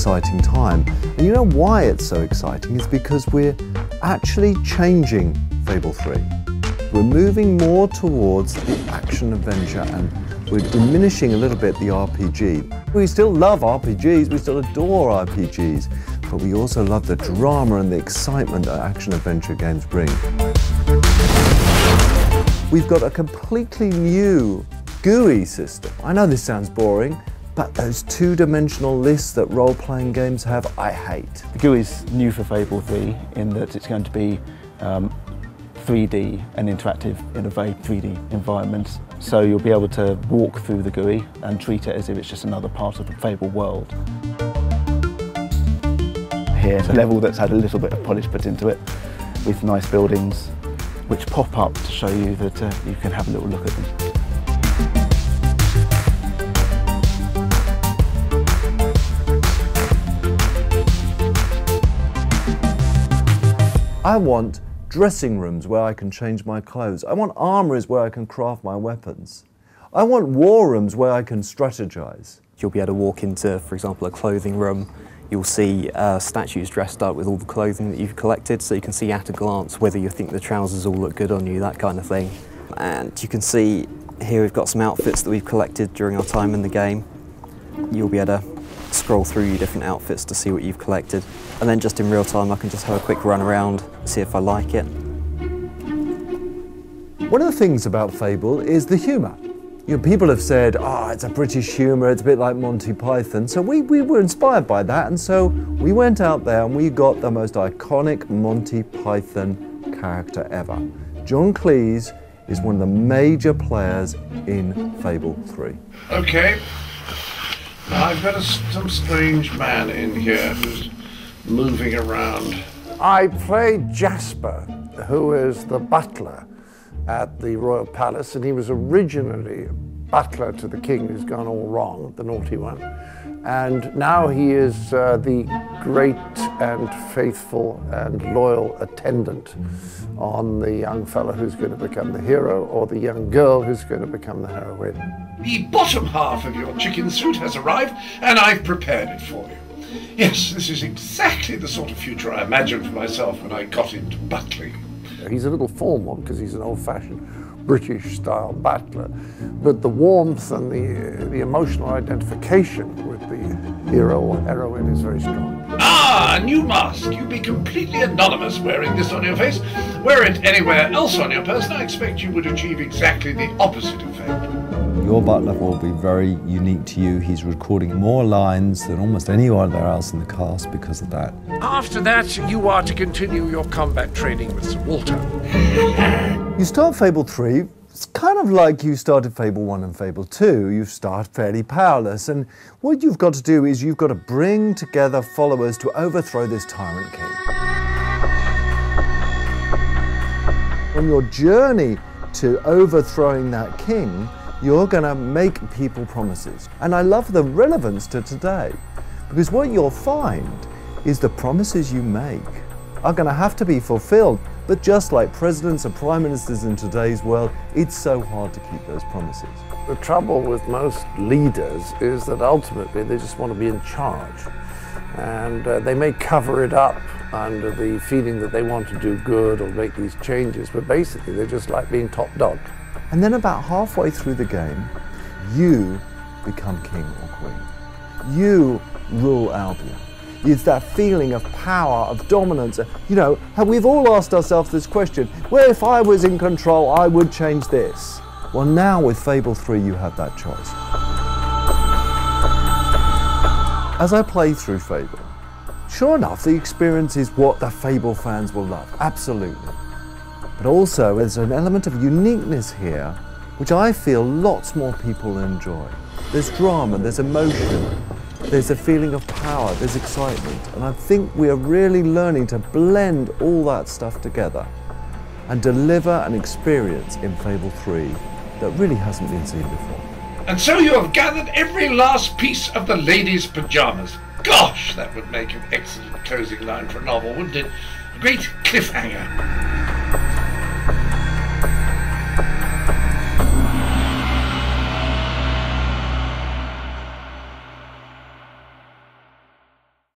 exciting time. And you know why it's so exciting? It's because we're actually changing Fable 3. We're moving more towards the action-adventure and we're diminishing a little bit the RPG. We still love RPGs, we still adore RPGs, but we also love the drama and the excitement that action-adventure games bring. We've got a completely new GUI system. I know this sounds boring, but those two-dimensional lists that role-playing games have, I hate. The GUI is new for Fable 3 in that it's going to be 3D and interactive in a very 3D environment. So you'll be able to walk through the GUI and treat it as if it's just another part of the Fable world. Here's a level that's had a little bit of polish put into it with nice buildings which pop up to show you that you can have a little look at them. I want dressing rooms where I can change my clothes. I want armories where I can craft my weapons. I want war rooms where I can strategize. You'll be able to walk into, for example, a clothing room. You'll see statues dressed up with all the clothing that you've collected, so you can see at a glance whether you think the trousers all look good on you, that kind of thing. And you can see here we've got some outfits that we've collected during our time in the game. You'll be able to scroll through your different outfits to see what you've collected. And then just in real time I can just have a quick run around, see if I like it. One of the things about Fable is the humour. You know, people have said, oh, it's a British humour, it's a bit like Monty Python. So we were inspired by that, and so we went out there and we got the most iconic Monty Python character ever. John Cleese is one of the major players in Fable 3. Okay. Now I've got some strange man in here who's moving around. I played Jasper, who is the butler at the Royal Palace, and he was originally butler to the king who's gone all wrong, the naughty one. And now he is the great and faithful and loyal attendant on the young fellow who's going to become the hero, or the young girl who's going to become the heroine. The bottom half of your chicken suit has arrived, and I've prepared it for you. Yes, this is exactly the sort of future I imagined for myself when I got into butling. He's a little formal because he's an old-fashioned British-style butler, but the warmth and the emotional identification with the hero or heroine is very strong. Ah, a new mask! You'd be completely anonymous wearing this on your face. Wear it anywhere else on your person, I expect you would achieve exactly the opposite effect. Your butler will be very unique to you. He's recording more lines than almost anyone else in the cast because of that. After that, you are to continue your combat training with Sir Walter. You start Fable 3, it's kind of like you started Fable 1 and Fable 2. You start fairly powerless, and what you've got to do is you've got to bring together followers to overthrow this tyrant king. On your journey to overthrowing that king, you're going to make people promises. And I love the relevance to today, because what you'll find is the promises you make are going to have to be fulfilled. But just like presidents and prime ministers in today's world, it's so hard to keep those promises. The trouble with most leaders is that ultimately they just want to be in charge. And they may cover it up under the feeling that they want to do good or make these changes, but basically they just like being top dog. And then about halfway through the game, you become king or queen. You rule Albion. It's that feeling of power, of dominance. You know, we've all asked ourselves this question, well, if I was in control, I would change this. Well, now with Fable 3, you have that choice. As I play through Fable, sure enough, the experience is what the Fable fans will love, absolutely. But also, there's an element of uniqueness here, which I feel lots more people enjoy. There's drama, there's emotion, there's a feeling of power, there's excitement. And I think we are really learning to blend all that stuff together and deliver an experience in Fable 3 that really hasn't been seen before. And so you have gathered every last piece of the lady's pyjamas. Gosh, that would make an excellent closing line for a novel, wouldn't it? A great cliffhanger.